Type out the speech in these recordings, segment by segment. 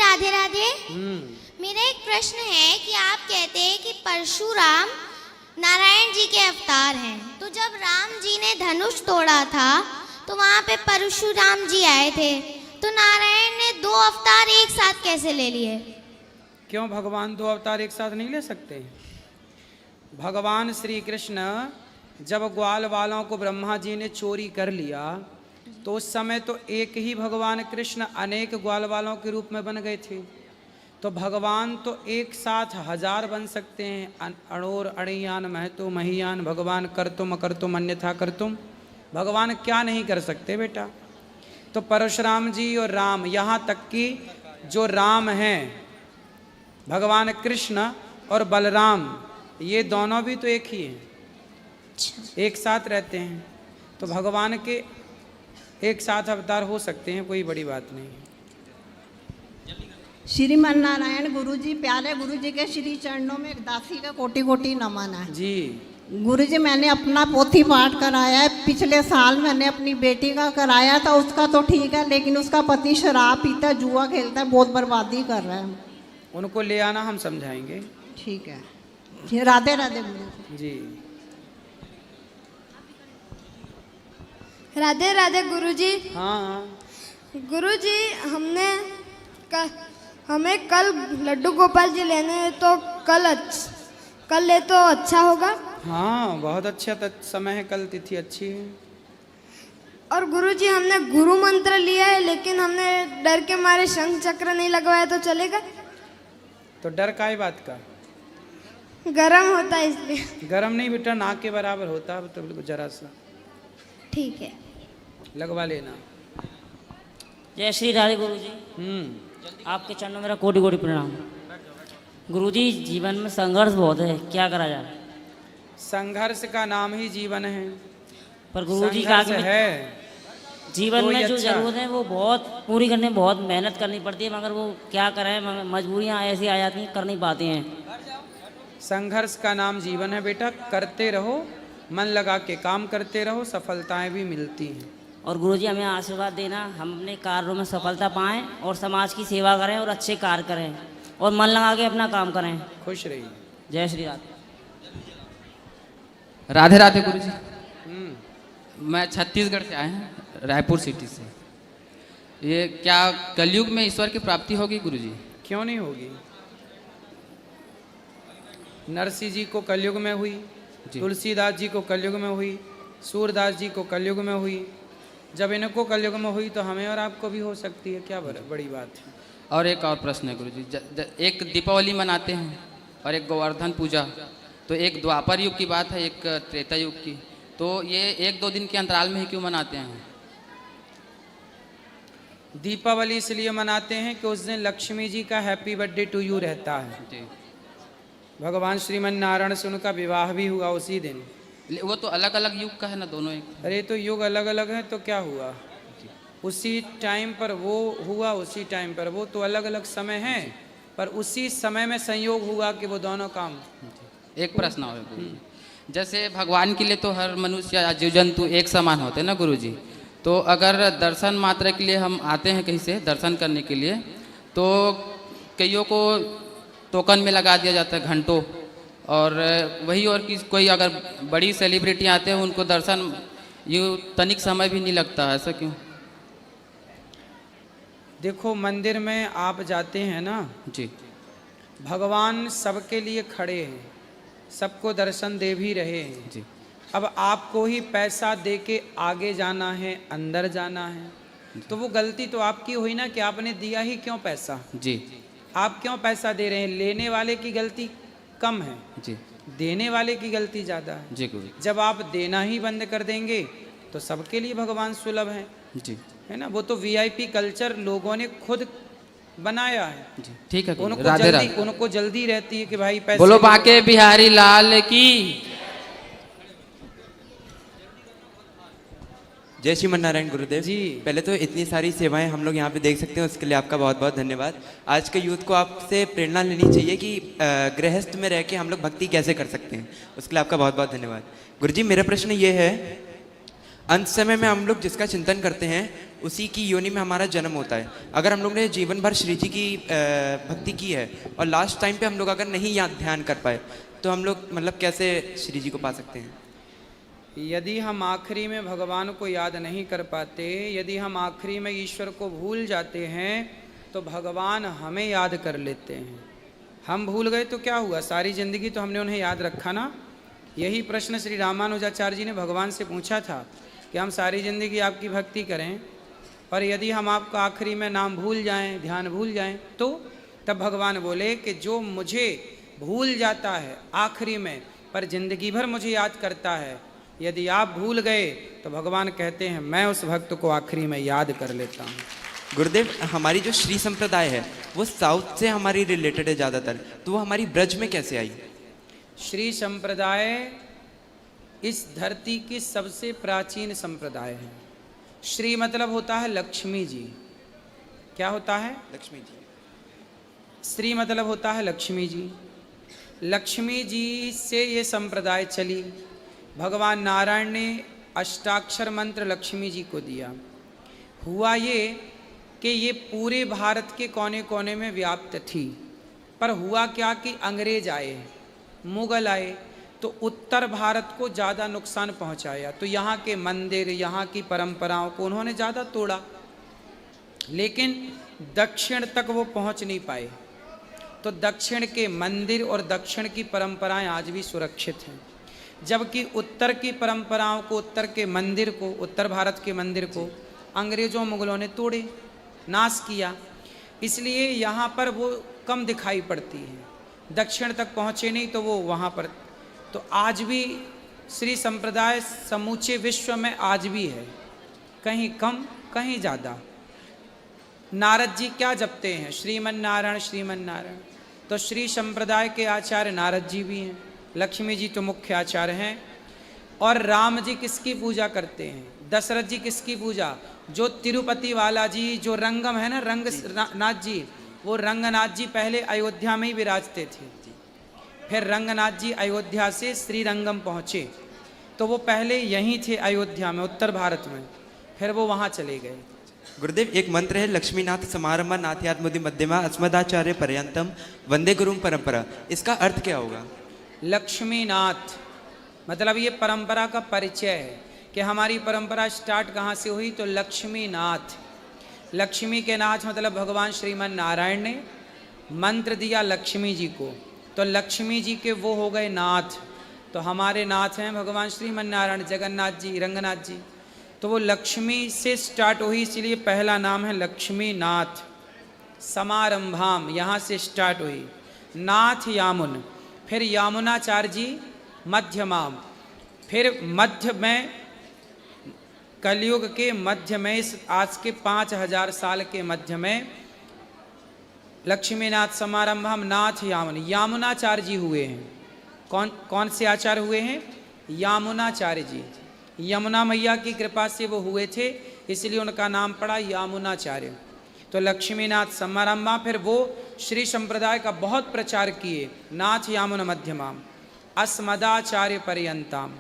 राधे राधे। मेरा एक प्रश्न है कि आप कहते हैं कि परशुराम नारायण जी के अवतार हैं, तो जब राम जी ने धनुष तोड़ा था तो वहाँ पे परशुराम जी आए थे, तो नारायण ने दो अवतार एक साथ कैसे ले लिए? क्यों भगवान दो अवतार एक साथ नहीं ले सकते? भगवान श्री कृष्ण जब ग्वाल वालों को ब्रह्मा जी ने चोरी कर लिया तो उस समय तो एक ही भगवान कृष्ण अनेक ग्वाल वालों के रूप में बन गए थे। तो भगवान तो एक साथ हजार बन सकते हैं। अणोर अणियान महतो महियान, भगवान कर तुम अन्यथा कर तुम। भगवान क्या नहीं कर सकते बेटा? तो परशुराम जी और राम, यहाँ तक कि जो राम हैं भगवान कृष्ण और बलराम, ये दोनों भी तो एक ही हैं, एक साथ रहते हैं। तो भगवान के एक साथ अवतार हो सकते हैं, कोई बड़ी बात नहीं। श्रीमन नारायण गुरुजी, प्यारे गुरुजी के श्री चरणों में एक दासी का कोटि कोटि नमन है जी। गुरुजी, मैंने अपना पोथी पाठ कराया है, पिछले साल मैंने अपनी बेटी का कराया था, उसका तो ठीक है, लेकिन उसका पति शराब पीता है, जुआ खेलता है, बहुत बर्बादी कर रहा है। उनको ले आना, हम समझाएंगे। ठीक है, राधे राधे गुरु जी। राधे राधे गुरुजी। हाँ गुरुजी, हमें कल लड्डू गोपाल जी लेने हैं, तो कल ले तो अच्छा होगा? हाँ, बहुत अच्छा समय है, कल तिथि अच्छी है। और गुरुजी, हमने गुरु मंत्र लिया है, लेकिन हमने डर के मारे शंख चक्र नहीं लगवाया, तो चलेगा? तो डर काय बात का? गरम होता है इसलिए। गरम नहीं बेटा, नाक के बराबर होता है, तो जरा सा ठीक है, लगवा लेना। जय श्री राधे गुरुजी। आपके चरणों में मेरा कोटि कोटि प्रणाम। गुरुजी, जीवन में संघर्ष बहुत है, क्या करा जाए? संघर्ष का नाम ही जीवन है। पर गुरुजी का है जीवन में जो अच्छा। जरूरत है वो बहुत पूरी करने में बहुत मेहनत करनी पड़ती है, मगर वो क्या करें, मजबूरियां ऐसी आ जाती हैं, कर नहीं पाते हैं। संघर्ष का नाम जीवन है बेटा, करते रहो, मन लगा के काम करते रहो, सफलताएं भी मिलती हैं। और गुरुजी, हमें आशीर्वाद देना, हम अपने कार्यों में सफलता पाएं और समाज की सेवा करें और अच्छे कार्य करें और मन लगा के अपना काम करें। खुश रहिए। जय श्री राधे। राधे राधे गुरुजी। मैं छत्तीसगढ़ से आए हैं, रायपुर सिटी से। ये क्या कलयुग में ईश्वर की प्राप्ति होगी गुरुजी? क्यों नहीं होगी? नरसिंह जी को कलयुग में हुई, तुलसीदास जी को कलयुग में हुई, सूरदास जी को कलयुग में हुई। जब इनको कलयुग में हुई तो हमें और आपको भी हो सकती है, क्या बड़ी बात है। और एक और प्रश्न है गुरुजी, एक दीपावली मनाते हैं और एक गोवर्धन पूजा, तो एक द्वापर युग की बात है, एक त्रेता युग की, तो ये 1-2 दिन के अंतराल में ही क्यों मनाते हैं? दीपावली इसलिए मनाते हैं कि उस दिन लक्ष्मी जी का हैप्पी बर्थडे टू यू रहता है जी। भगवान श्रीमन नारायण से उनका विवाह भी हुआ उसी दिन। वो तो अलग अलग युग का है ना, दोनों एक। अरे तो युग अलग अलग है तो क्या हुआ, उसी टाइम पर वो हुआ, उसी टाइम पर वो, तो अलग अलग समय है, पर उसी समय में संयोग हुआ कि वो दोनों काम। एक प्रश्न और गुरुजी, जैसे भगवान के लिए तो हर मनुष्य या जीव जंतु एक समान होते हैं ना गुरुजी, तो अगर दर्शन मात्र के लिए हम आते हैं कहीं से दर्शन करने के लिए, तो कईयों को टोकन में लगा दिया जाता है घंटों, और वही और कोई अगर बड़ी सेलिब्रिटी आते हैं उनको दर्शन यूँ तनिक समय भी नहीं लगता, ऐसा क्यों? देखो, मंदिर में आप जाते हैं ना जी, भगवान सबके लिए खड़े हैं, सबको दर्शन दे भी रहे हैं जी। अब आपको ही पैसा दे के आगे जाना है, अंदर जाना है, तो वो गलती तो आपकी हुई ना कि आपने दिया ही क्यों पैसा। जी। आप क्यों पैसा दे रहे हैं? लेने वाले की गलती कम है जी, देने वाले की गलती ज़्यादा है। जी गुरु। जब आप देना ही बंद कर देंगे तो सबके लिए भगवान सुलभ है, जी, है ना। वो तो वीआईपी कल्चर लोगों ने खुद बनाया है। जी, ठीक है। उनको जल्दी रहती है कि भाई पैसे। बोलो बाके बिहारी लाल की। जय श्रीमन नारायण गुरुदेव जी। पहले तो इतनी सारी सेवाएं हम लोग यहाँ पे देख सकते हैं, उसके लिए आपका बहुत बहुत धन्यवाद। आज के यूथ को आपसे प्रेरणा लेनी चाहिए कि गृहस्थ में रह के हम लोग भक्ति कैसे कर सकते हैं, उसके लिए आपका बहुत बहुत धन्यवाद। गुरुजी, मेरा प्रश्न ये है, अंत समय में हम लोग जिसका चिंतन करते हैं उसी की योनि में हमारा जन्म होता है। अगर हम लोग ने जीवन भर श्री जी की भक्ति की है और लास्ट टाइम पे हम लोग अगर नहीं याद ध्यान कर पाए तो हम लोग मतलब कैसे श्री जी को पा सकते हैं? यदि हम आखिरी में भगवान को याद नहीं कर पाते, यदि हम आखिरी में ईश्वर को भूल जाते हैं तो भगवान हमें याद कर लेते हैं। हम भूल गए तो क्या हुआ? सारी जिंदगी तो हमने उन्हें याद रखा ना। यही प्रश्न श्री रामानुजाचार्य जी ने भगवान से पूछा था कि हम सारी जिंदगी आपकी भक्ति करें और यदि हम आपका आखिरी में नाम भूल जाएं, ध्यान भूल जाएं तो? तब भगवान बोले कि जो मुझे भूल जाता है आखिरी में पर जिंदगी भर मुझे याद करता है, यदि आप भूल गए तो भगवान कहते हैं मैं उस भक्त को आखिरी में याद कर लेता हूँ। गुरुदेव, हमारी जो श्री संप्रदाय है वो साउथ से हमारी रिलेटेड है ज़्यादातर, तो वो हमारी ब्रज में कैसे आई? श्री संप्रदाय इस धरती की सबसे प्राचीन संप्रदाय है। श्री मतलब होता है लक्ष्मी जी। क्या होता है? लक्ष्मी जी। श्री मतलब होता है लक्ष्मी जी। लक्ष्मी जी से ये संप्रदाय चली। भगवान नारायण ने अष्टाक्षर मंत्र लक्ष्मी जी को दिया। हुआ ये कि ये पूरे भारत के कोने कोने में व्याप्त थी, पर हुआ क्या कि अंग्रेज आए, मुगल आए तो उत्तर भारत को ज़्यादा नुकसान पहुंचाया। तो यहाँ के मंदिर, यहाँ की परंपराओं को उन्होंने ज़्यादा तोड़ा, लेकिन दक्षिण तक वो पहुंच नहीं पाए। तो दक्षिण के मंदिर और दक्षिण की परंपराएं आज भी सुरक्षित हैं, जबकि उत्तर की परंपराओं को, उत्तर के मंदिर को, उत्तर भारत के मंदिर को अंग्रेजों मुगलों ने तोड़े, नाश किया। इसलिए यहाँ पर वो कम दिखाई पड़ती है। दक्षिण तक पहुँचे नहीं तो वो वहाँ पर। तो आज भी श्री संप्रदाय समूचे विश्व में आज भी है, कहीं कम कहीं ज़्यादा। नारद जी क्या जपते हैं? श्रीमन नारायण श्रीमन नारायण। तो श्री संप्रदाय के आचार्य नारद जी भी हैं, लक्ष्मी जी तो मुख्य आचार्य हैं। और राम जी किसकी पूजा करते हैं? दशरथ जी किसकी पूजा? जो तिरुपति वाला जी, जो रंगम है ना, रंगनाथ जी, वो रंगनाथ जी पहले अयोध्या में ही विराजते थे। फिर रंगनाथ जी अयोध्या से श्रीरंगम पहुँचे, तो वो पहले यहीं थे अयोध्या में, उत्तर भारत में, फिर वो वहाँ चले गए। गुरुदेव, एक मंत्र है लक्ष्मीनाथ समारंभ नाथयात्मोदि मध्यमा अस्मदाचार्य पर्यंतम वंदे गुरुम परंपरा। इसका अर्थ क्या होगा? लक्ष्मीनाथ मतलब ये परंपरा का परिचय है कि हमारी परंपरा स्टार्ट कहाँ से हुई, तो लक्ष्मीनाथ। लक्ष्मी के नाथ मतलब भगवान श्रीमन नारायण ने मंत्र दिया लक्ष्मी जी को, तो लक्ष्मी जी के वो हो गए नाथ। तो हमारे नाथ हैं भगवान श्रीमन नारायण, जगन्नाथ जी, रंगनाथ जी। तो वो लक्ष्मी से स्टार्ट हुई, इसलिए पहला नाम है लक्ष्मीनाथ। समारंभाम यहाँ से स्टार्ट हुई। नाथ यामुन, फिर यामुनाचार्य जी मध्यमाम, फिर मध्य में कलयुग के मध्य में, इस आज के 5000 साल के मध्य में लक्ष्मीनाथ समारंभम नाथ यामुन, यामुनाचार्य जी हुए हैं। कौन से आचार्य हुए हैं? यामुनाचार्य जी। यमुना मैया की कृपा से वो हुए थे, इसलिए उनका नाम पड़ा यामुनाचार्य। तो लक्ष्मीनाथ समारंभा, फिर वो श्री संप्रदाय का बहुत प्रचार किए, नाथ यामुन मध्यमाम अस्मदाचार्य पर्यंताम।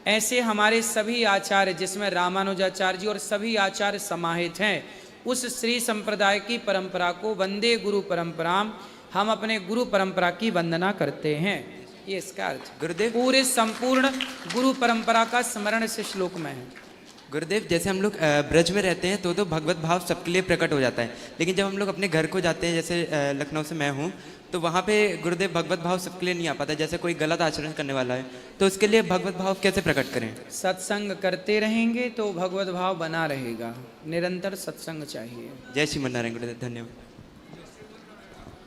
ऐसे हमारे सभी आचार्य, जिसमें रामानुजाचार्य जी और सभी आचार्य समाहित हैं, उस श्री संप्रदाय की परंपरा को वंदे गुरु परंपराम, हम अपने गुरु परंपरा की वंदना करते हैं। ये इसका अर्थ गुरुदेव, पूरे संपूर्ण गुरु परंपरा का स्मरण से श्लोक में है। गुरुदेव, जैसे हम लोग ब्रज में रहते हैं तो भगवत भाव सबके लिए प्रकट हो जाता है, लेकिन जब हम लोग अपने घर को जाते हैं, जैसे लखनऊ से मैं हूँ, तो वहाँ पे गुरुदेव भगवत भाव सबके लिए नहीं आ पाता। जैसे कोई गलत आचरण करने वाला है तो उसके लिए भगवत भाव कैसे प्रकट करें? सत्संग करते रहेंगे तो भगवत भाव बना रहेगा, निरंतर सत्संग चाहिए। जय श्रीमन नारायण गुरुदेव, धन्यवाद।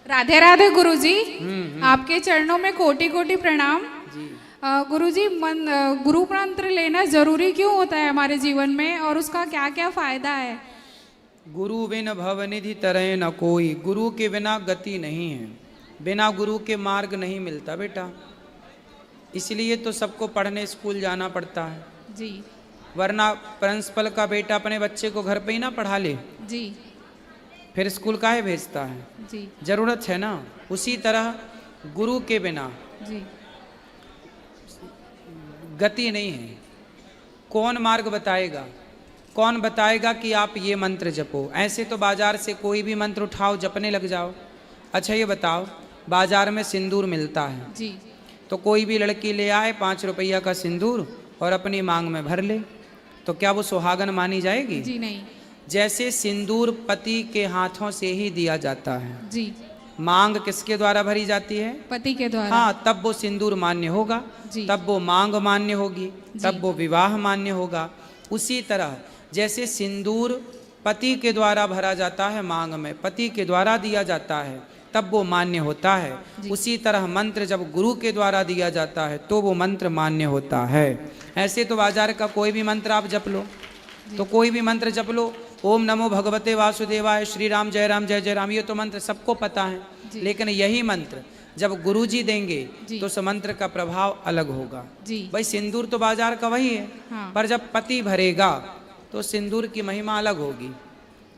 राधे राधे गुरुजी, आपके चरणों में कोटि कोटि प्रणाम। जी गुरुजी, गुरु मंत्र लेना जरूरी क्यों होता है हमारे जीवन में, और उसका क्या क्या फायदा है? गुरु बिन भवनिधि तरह न कोई, गुरु के बिना गति नहीं है, बिना गुरु के मार्ग नहीं मिलता बेटा। इसलिए तो सबको पढ़ने स्कूल जाना पड़ता है जी, वरना प्रिंसिपल का बेटा अपने बच्चे को घर पे ही ना पढ़ा ले, जी फिर स्कूल काहे भेजता है? जी जरूरत है ना। उसी तरह गुरु के बिना जी गति नहीं है। कौन मार्ग बताएगा? कौन बताएगा कि आप ये मंत्र जपो? ऐसे तो बाजार से कोई भी मंत्र उठाओ जपने लग जाओ। अच्छा ये बताओ, बाजार में सिंदूर मिलता है जी तो कोई भी लड़की ले आए 5 रुपया का सिंदूर और अपनी मांग में भर ले, तो क्या वो सुहागन मानी जाएगी? जी नहीं। जैसे सिंदूर पति के हाथों से ही दिया जाता है, जी मांग किसके द्वारा भरी जाती है? पति के द्वारा। हाँ, तब वो सिंदूर मान्य होगा, जी। तब वो मांग मान्य होगी, तब वो विवाह मान्य होगा। उसी तरह जैसे सिंदूर पति के द्वारा भरा जाता है, मांग में पति के द्वारा दिया जाता है, तब वो मान्य होता है। उसी तरह मंत्र जब गुरु के द्वारा दिया जाता है तो वो मंत्र मान्य होता है। ऐसे तो बाजार का कोई भी मंत्र आप जप लो, तो कोई भी मंत्र जप लो, ओम नमो भगवते वासुदेवाय, श्री राम जय राम, ये तो मंत्र सबको पता है। लेकिन यही मंत्र जब गुरु जी देंगे तो उस मंत्र का प्रभाव अलग होगा। जी भाई सिंदूर तो बाजार का वही है, हाँ। पर जब पति भरेगा तो सिंदूर की महिमा अलग होगी।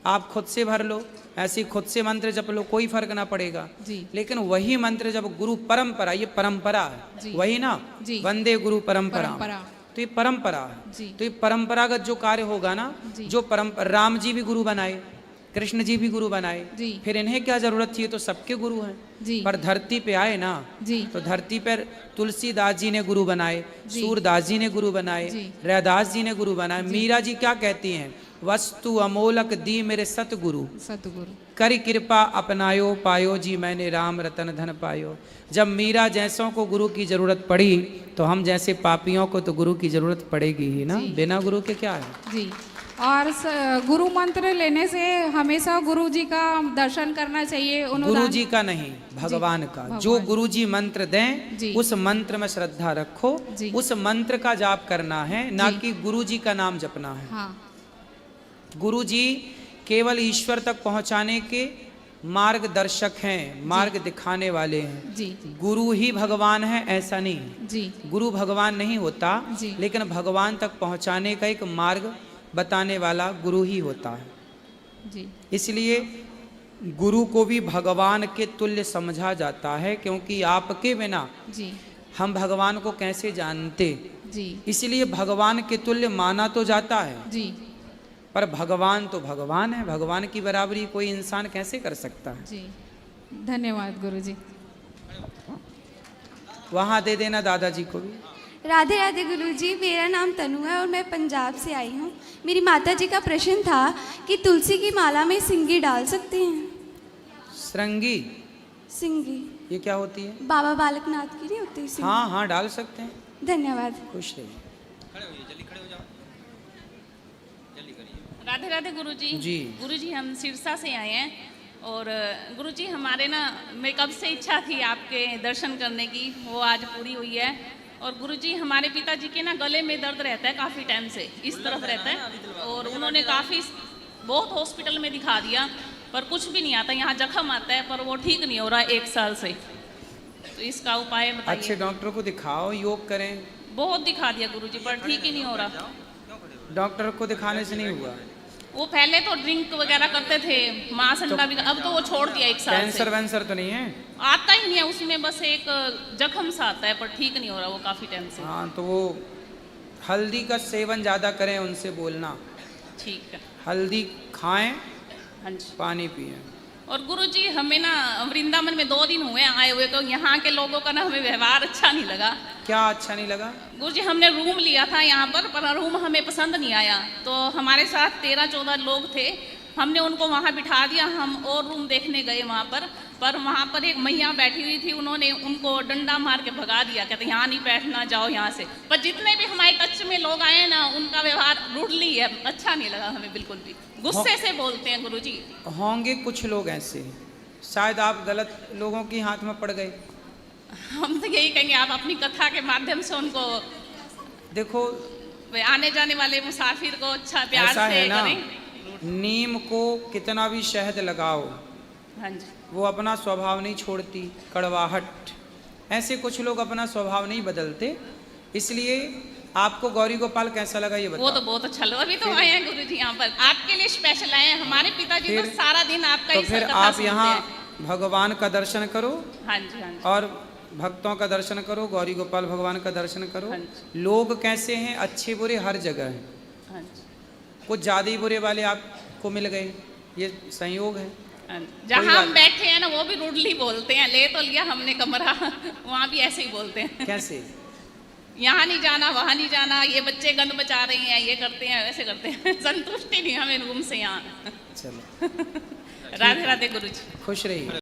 आप खुद से भर लो, ऐसे खुद से मंत्र जप लो, कोई फर्क ना पड़ेगा। जी लेकिन वही मंत्र जब गुरु परंपरा, ये परंपरा है वही ना, जी। वंदे गुरु परंपरा, परंपरा। तो ये परंपरा जी। है। तो ये परंपरागत जो कार्य होगा ना, जो राम जी भी गुरु बनाए, कृष्ण जी भी गुरु बनाए, जी। फिर इन्हें क्या जरूरत थी? ये तो सबके गुरु हैं। जी। पर धरती पे आए ना, जी। तो धरती पर तुलसीदास जी ने गुरु बनाए, सूरदास जी ने गुरु बनाए, जी। रैदास जी ने गुरु बनाए। मीरा जी क्या कहती हैं? वस्तु अमोलक दी मेरे सतगुरु, सतगुरु करी कृपा अपनायो पायो जी मैंने राम रतन धन पायो। जब मीरा जैसों को गुरु की जरूरत पड़ी तो हम जैसे पापियों को तो गुरु की जरूरत पड़ेगी ही ना, बिना गुरु के क्या है। जी। और गुरु मंत्र लेने से हमेशा गुरु जी का दर्शन करना चाहिए। गुरु जी का नहीं, भगवान का। जो गुरु जी मंत्र दें जी। उस मंत्र में श्रद्धा रखो, जी। उस मंत्र का जाप करना है, ना कि गुरु जी का नाम जपना है। हाँ गुरु जी केवल ईश्वर तक पहुंचाने के मार्गदर्शक हैं, मार्ग दिखाने वाले हैं। जी गुरु ही भगवान है ऐसा नहीं, जी गुरु भगवान नहीं होता, जी। लेकिन भगवान तक पहुंचाने का एक मार्ग बताने वाला गुरु ही होता है। जी इसलिए गुरु को भी भगवान के तुल्य समझा जाता है, क्योंकि आपके बिना जी हम भगवान को कैसे जानते। जी इसलिए भगवान के तुल्य माना तो जाता है, जी पर भगवान तो भगवान है, भगवान की बराबरी कोई इंसान कैसे कर सकता है। जी धन्यवाद गुरु जी। वहाँ दे देना दादाजी को भी। राधे राधे गुरुजी, मेरा नाम तनु है और मैं पंजाब से आई हूँ। मेरी माता जी का प्रश्न था कि तुलसी की माला में सिंगी डाल सकते हैं? श्रृंगी, सिंगी ये क्या होती है? बाबा बालकनाथ की नहीं होती सिंगी? हाँ हाँ डाल सकते हैं। धन्यवाद। खुश रहिए। राधे राधे गुरुजी। जी। गुरुजी हम सिरसा से आए हैं और गुरुजी हमारे ना, मैं कब से इच्छा थी आपके दर्शन करने की, वो आज पूरी हुई है। और गुरुजी हमारे पिताजी के ना गले में दर्द रहता है काफ़ी टाइम से, इस तरफ रहता है, और उन्होंने बहुत हॉस्पिटल में दिखा दिया पर कुछ भी नहीं आता। यहाँ जख्म आता है पर वो ठीक नहीं हो रहा 1 साल से, तो इसका उपाय बताइए। अच्छे डॉक्टर को दिखाओ, योग करें। बहुत दिखा दिया गुरुजी पर ठीक ही नहीं हो रहा। डॉक्टर को दिखाने से नहीं हुआ। वो पहले तो ड्रिंक वगैरह करते थे, मांस अंडा भी, अब तो वो छोड़ दिया 1 साल से। कैंसर वैंसर तो नहीं है? आता ही नहीं है, उसमें बस एक जख्म सा आता है पर ठीक नहीं हो रहा वो काफ़ी टाइम से। हाँ तो वो हल्दी का सेवन ज़्यादा करें, उनसे बोलना। ठीक है। हल्दी खाएं, हाँ जी। पानी पिएं। और गुरुजी हमें ना वृंदावन में 2 दिन हुए आए हुए, तो यहाँ के लोगों का ना हमें व्यवहार अच्छा नहीं लगा। क्या अच्छा नहीं लगा? गुरुजी हमने रूम लिया था यहाँ पर रूम हमें पसंद नहीं आया, तो हमारे साथ 13-14 लोग थे, हमने उनको वहाँ बिठा दिया। हम और रूम देखने गए वहाँ पर वहाँ पर एक मैया बैठी हुई थी, उन्होंने उनको डंडा मार के भगा दिया, कहते यहाँ नहीं बैठना, जाओ यहाँ से। पर जितने भी हमारे टच में लोग आए ना, उनका व्यवहार रूडली है, अच्छा नहीं लगा हमें बिल्कुल भी, गुस्से से बोलते हैं गुरुजी। होंगे कुछ लोग ऐसे, शायद आप गलत लोगों के हाथ में पड़ गए। हम तो यही कहेंगे आप अपनी कथा के माध्यम से उनको देखो, आने जाने वाले मुसाफिर को अच्छा प्यार ऐसा से है ना, करें। नीम को कितना भी शहद लगाओ, हाँ जी। वो वो अपना स्वभाव नहीं छोड़ती, कड़वाहट। ऐसे कुछ लोग अपना स्वभाव नहीं बदलते। इसलिए आपको गौरी गोपाल कैसा लगा ये बताओ? तो बहुत अच्छा लगा। अभी तो आए हैं गुरुजी यहाँ पर, आपके लिए स्पेशल आए हैं। हमारे पिताजी तो सारा दिन आपका तो ही फिर कथा आप सुनते यहाँ हैं। भगवान का दर्शन करो। हाँ जी, हाँ जी। और भक्तों का दर्शन करो, गौरी गोपाल भगवान का दर्शन करो। हाँ लोग कैसे हैं, अच्छे बुरे हर जगह हैं। हाँ जी। कुछ ज़्यादा ही बुरे वाले आपको मिल गए, ये संयोग है। जहाँ हम बैठे हैं ना वो भी रूडली बोलते हैं, ले तो लिया हमने कमरा, वहाँ भी ऐसे ही बोलते हैं। कैसे? यहाँ नहीं जाना, वहाँ नहीं जाना, ये बच्चे गंद बचा रहे हैं, ये करते हैं, वैसे करते हैं। संतुष्टि नहीं हमें रूम से यहाँ। चलो राधे राधे गुरुजी। खुश रहिए।